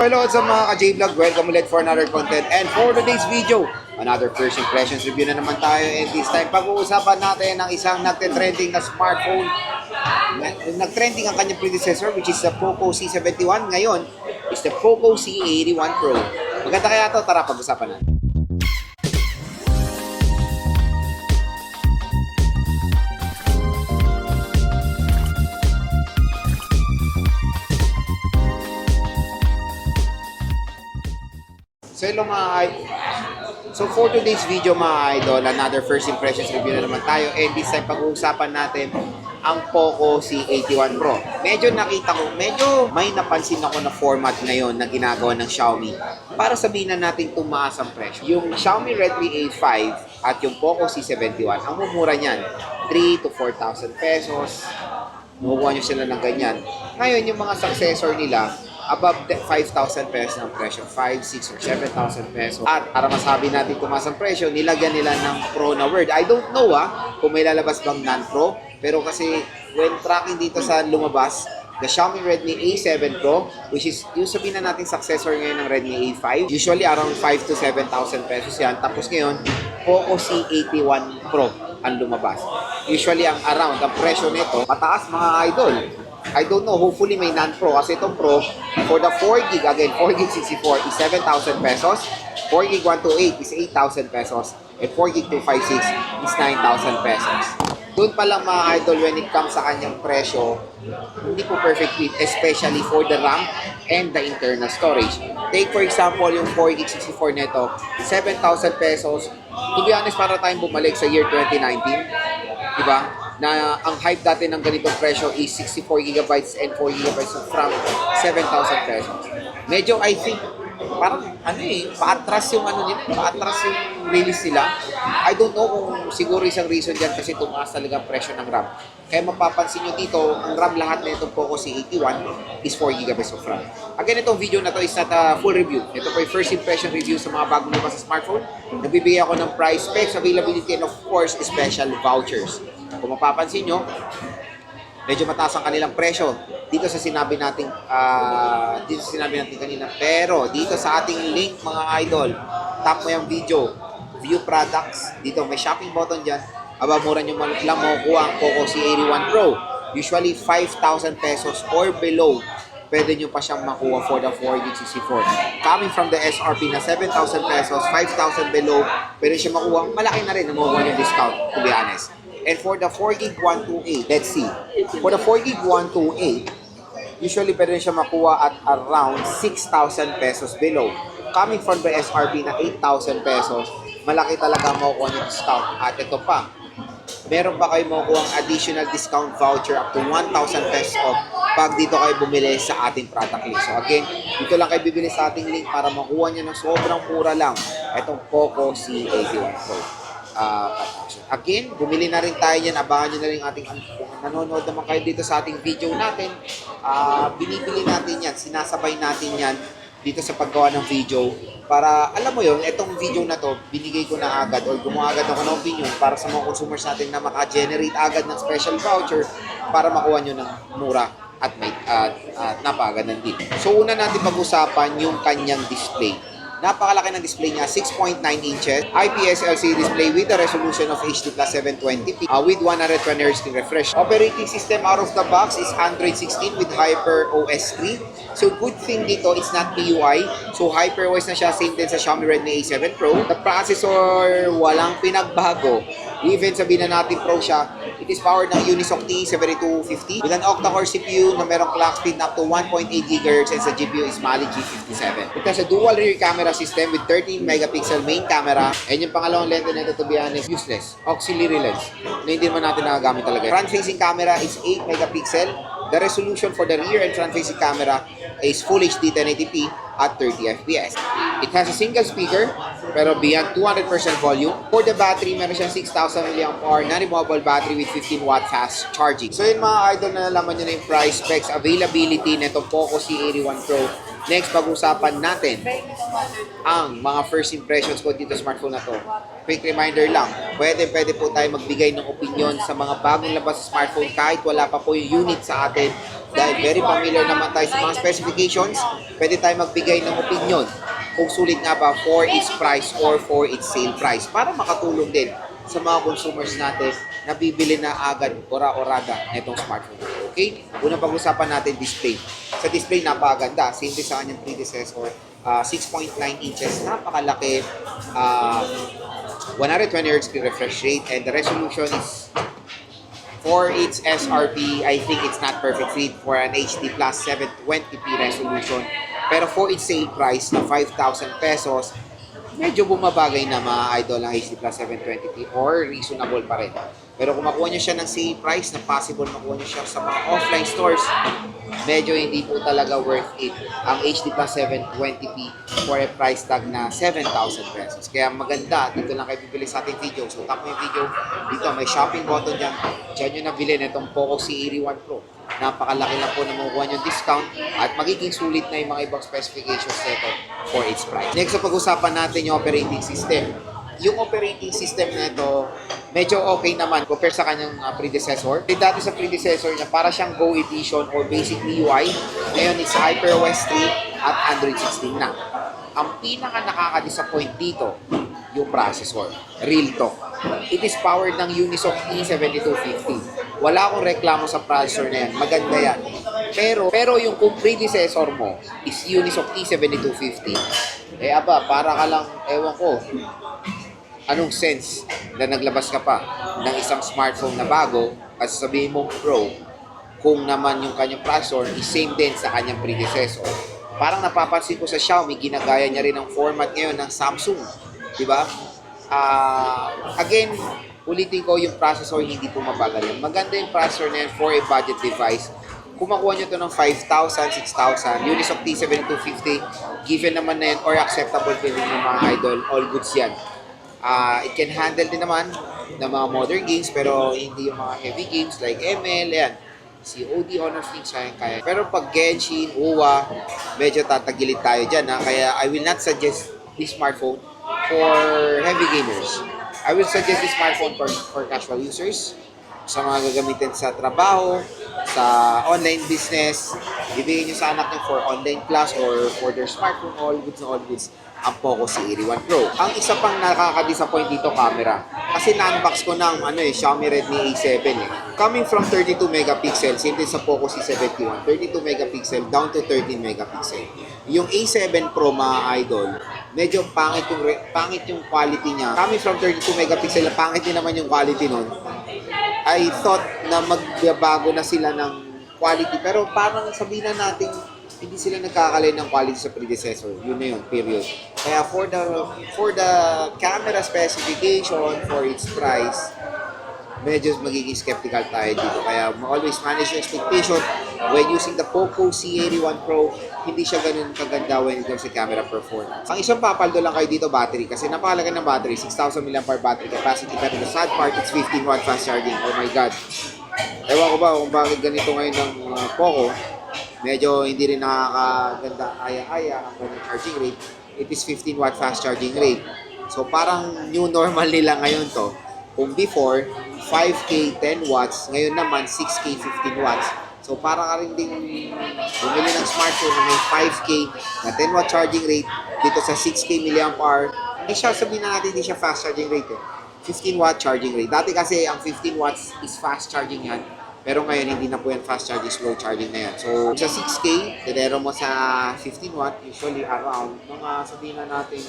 Hello sa mga ka-J-Vlog, welcome ulit for another content. And for today's video, another first impressions review na naman tayo. And this time, pag-uusapan natin ng isang nagte-trending na smartphone. Nag-trending ang kanyang predecessor, which is the Poco C71. Ngayon, is the Poco C81 Pro. Maganda kaya ito? Tara, pag-usapan natin. So for today's video mga idol, another first impressions review na naman tayo. And this time pag-uusapan natin ang Poco C81 Pro. Medyo may napansin ako na format ngayon na ginagawa ng Xiaomi para sabihin na natin tumaas ang presyo. Yung Xiaomi Redmi A5 at yung Poco C71, ang mumura niyan, 3 to 4,000 pesos. Makukuha nyo sila ng ganyan. Ngayon, yung mga successor nila, above 5,000 pesos ng presyo, 5, 6, or 7,000 pesos. At para masabi natin tumaas ang presyo, nilagyan nila ng Pro na word. I don't know kung may lalabas bang non-Pro, pero kasi when tracking dito sa lumabas, the Xiaomi Redmi A7 Pro, which is yung sabihin na natin successor ngayon ng Redmi A5, usually around 5 to 7,000 pesos yan. Tapos ngayon, Poco C81 Pro ang lumabas. Usually ang presyo nito, mataas mga idol. I don't know, hopefully may non-Pro kasi itong Pro, for the 4GB, again, 4GB 64 is 7,000 pesos, 4GB 128 is 8,000 pesos, and 4GB 256 is 9,000 pesos. Doon pa lang mga idol, when it comes sa kanyang presyo, hindi po perfect fit, especially for the RAM and the internal storage. Take for example, yung 4GB 64 neto, 7,000 pesos. To be honest, para tayong bumalik sa year 2019, diba? Na ang hype dati ng ganitong presyo is 64GB and 4GB of RAM, 7,000 pesos. Medyo, I think, parang paatras yung paatras yung release nila. I don't know kung siguro isang reason dyan kasi tumaas talaga ang presyo ng RAM. Kaya mapapansin nyo dito, ang RAM lahat na itong Poco C81 is 4GB of RAM. Again, itong video na to is not a full review. Ito po yung first impression review sa mga bagong labas sa smartphone. Nagbibigay ako ng price, specs, availability, and of course, special vouchers. Kung mapapansin nyo, medyo mataas ang kanilang presyo dito sa sinabi natin kanina. Pero dito sa ating link mga idol, tap mo yung video, view products, dito may shopping button dyan, mura nyo lang makukuha ang Poco C81 Pro. Usually 5,000 pesos or below, pwede nyo pa siyang makuha for the 4GB 64. Coming from the SRP na 7,000 pesos, 5,000 below, pwede siya makuha, malaki na rin na makuha yung discount, to be honest. And for the 4GB 128, let's see. For the 4GB 128, usually pwede siya makuha at around 6,000 pesos below. Coming from the SRP na 8,000 pesos, malaki talaga makukuha yung discount. At ito pa, meron pa kayo makukuha ang additional discount voucher up to 1,000 pesos off pag dito kayo bumili sa ating product link. So again, dito lang kayo bibili sa ating link para makuha nyo ng sobrang mura lang itong Poco C81 Pro. Again, bumili na rin tayo yan. Abangan nyo na rin ating, kung nanonood naman kayo dito sa ating video natin, binibili natin yan, sinasabay natin yan dito sa paggawa ng video para, alam mo yun, itong video na to, binigay ko na agad or gumawa agad ako ng opinion para sa mga consumers natin na maka-generate agad ng special voucher para makuha nyo ng mura at napakagandang deal. So, una natin pag-usapan yung kanyang display. Napakalaki ng display niya, 6.9 inches, IPS LCD display with a resolution of HD plus 720p with 120Hz screen refresh. Operating system out of the box is Android 16 with Hyper OS 3. So good thing dito, it's not MIUI. So Hyper OS na siya, same din sa Xiaomi Redmi A7 Pro. The processor, walang pinagbago. Even sabihin na natin Pro siya, it is powered ng Unisoc T7250 with an octa-core CPU na merong clock speed na up to 1.8 GHz and sa GPU is Mali G57. It has a dual rear camera system with 13 megapixel main camera and yung pangalawang lens na ito, to be honest, useless. Auxiliary lens na hindi naman natin nagagamit talaga. Front-facing camera is 8 megapixel. The resolution for the rear and front-facing camera is Full HD 1080p at 30 FPS. It has a single speaker pero beyond 200% volume. For the battery, meron siyang 6,000 mAh non-removable battery with 15-watt fast charging. So yun mga idol, na nalaman nyo na yung price, specs, availability na itong Poco C81 Pro. Next, pag-usapan natin ang mga first impressions ko dito sa smartphone na to. Quick reminder lang, pwede po tayo magbigay ng opinion sa mga bagong labas sa smartphone kahit wala pa po yung unit sa atin. Dahil very familiar naman tayo sa mga specifications, pwede tayo magbigay ng opinion kung sulit nga ba for its price or for its sale price para makatulong din sa mga consumers natin na bibili na agad ora-orada nitong smartphone. Okay? Unang pag-usapan natin display. Sa display, napakaganda. Same din sa kanyang predecessor. 6.9 inches, napakalaki. 120 Hz refresh rate and the resolution is for its SRP, I think it's not perfect fit for an HD Plus 720p resolution. Pero for its sale price na 5,000 pesos, medyo bumabagay na mga idol ang HD Plus 720p or reasonable pa rin. Pero kung makuha niyo siya ng sale price na possible makuha niyo siya sa mga offline stores, medyo hindi po talaga worth it ang HD Plus 720p for a price tag na 7,000 pesos. Kaya maganda, dito lang kayo bibili sa ating video. So tap mo yung video, dito may shopping button dyan. Diyan nyo nabili na itong Poco C81 Pro. Napakalaki lang po na makukuha nyo discount at magiging sulit na yung mga ibang specifications nito for its price. Next, so pag-usapan natin yung operating system. Yung operating system na ito, medyo okay naman compare sa kanyang predecessor. Dati sa predecessor niya, para siyang Go Edition or basic MIUI. Ngayon, it's HyperOS 3 at Android 16 na. Ang pinaka nakaka-disappoint dito, yung processor. Real talk. It is powered ng Unisoc E7250. Wala akong reklamo sa processor na yan. Maganda yan. Pero yung kung predecessor mo is Unisoc E7250, para ka lang, ewan ko, anong sense na naglabas ka pa ng isang smartphone na bago at sabihin mong Pro kung naman yung kanyang processor is same din sa kanyang predecessor. Parang napapansin ko sa Xiaomi, ginagaya niya rin ang format ngayon ng Samsung. Diba? Again, ulitin ko yung processor hindi po mabagal yan. Maganda yung processor na yan for a budget device. Kung makuha nyo ito ng 5,000, 6,000, Unisoc T7250, given naman na yan or acceptable din ng mga idol, all goods yan. It can handle din naman ng mga modern games pero hindi yung mga heavy games like ML, yan. COD, Honor of Kings, kaya. Pero pag Genshin, UWA, medyo tatagilid tayo dyan. Kaya I will not suggest this smartphone for heavy gamers. I will suggest this smartphone for casual users, sa mga gagamitin sa trabaho, sa online business, ibigay nyo sa anak nyo for online class or for their smartphone, all goods, ang Poco C81 Pro. Ang isa pang nakaka-disappoint dito, camera. Kasi na-unbox ko ng Xiaomi Redmi A7 Coming from 32 megapixel, same din sa Poco C71, 32 megapixel down to 13 megapixel. Yung A7 Pro mga idol, medyo pangit yung quality niya. Coming from 32 megapixel, pangit din naman yung quality nun. I thought na magbabago na sila ng quality, pero parang sabihin na natin hindi sila nagkakalay ng quality sa predecessor. Yun na yun, period. Kaya for the camera specification, for its price, medyo magiging skeptical tayo dito. Kaya always manage your expectation when using the Poco C81 Pro. Hindi siya ganun kaganda when it comes to camera performance. Ang isang papaldo lang kayo dito, battery. Kasi napakalaga ng battery, 6,000 mAh battery capacity. Pero the sad part, it's 15 watt fast charging. Oh my God. Ewan ko ba kung bakit ganito ngayon ng Poco. Medyo hindi rin nakakaganda aya-aya ang kanyang charging rate. It is 15 watt fast charging rate. So parang new normal nila ngayon to. Kung before, 5K 10 watts, ngayon naman 6K 15 watts. So parang ka rin ding bumili ng smartphone na may 5K na 10 watt charging rate dito sa 6K mAh. Hindi siya, sabihin na natin, hindi siya fast charging rate 15 watt charging rate. Dati kasi ang 15 watts is fast charging yan. Pero ngayon, hindi na po yan fast charging, slow charging na yan. So, sa 6K, dinero mo sa 15 watt, usually around, mga sabihin na natin,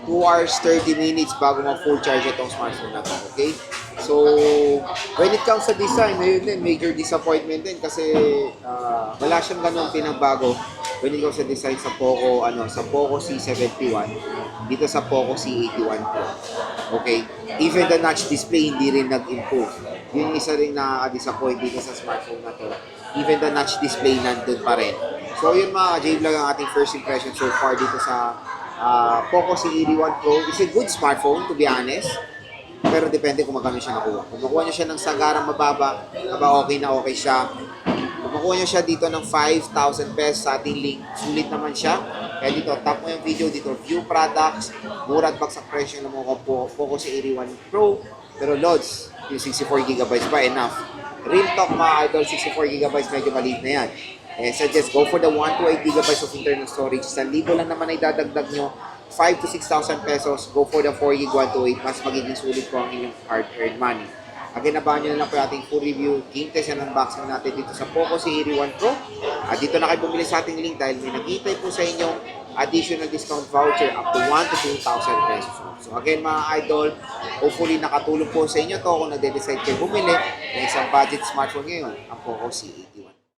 2 hours, 30 minutes bago ma-full charge itong smartphone na to. Okay? So, when it comes sa design, ngayon din, major disappointment din kasi wala siyang ganun pinagbago when it comes sa design sa Poco, sa Poco C71, dito sa Poco C81 Pro. Okay? Even the notch display, hindi rin nag-improve. Yun isa rin nakaka-disappoint dito sa smartphone na to. Even the notch display nandun pa rin. So yun mga J-Vlog ang ating first impression so far dito sa Poco C81 Pro. It's a good smartphone to be honest. Pero depende kung magkano siya nakuha. Kung makuha niyo siya ng sagarang mababa, okay na okay siya. Kung Makuha nyo siya dito ng 5,000 pesos sa ating link. Sulit naman siya. Kaya dito, tap mo yung video dito, view products, mura at bagsak presyo na mo po Poco C81 Pro. Pero loads, yung 64GB ba enough? Real talk mga idol, 64GB medyo maliit na yan. Suggest go for the 128GB of internal storage. 1,000 lang naman ay dadagdag nyo. 5 to 6,000 pesos, go for the 4GB 128. Mas magiging sulit po ang inyong hard-earned money. Again, nabahan nyo na lang po yung ating full review, game test and unboxing natin dito sa Poco C81 Pro. At dito na kayo bumili sa ating link dahil may nakita po sa inyong additional discount voucher up to 1 to 2,000 pesos. So again mga idol, hopefully nakatulong po sa inyo to kung nagde-decide kayo bumili ng isang budget smartphone ngayon, ang Poco C81.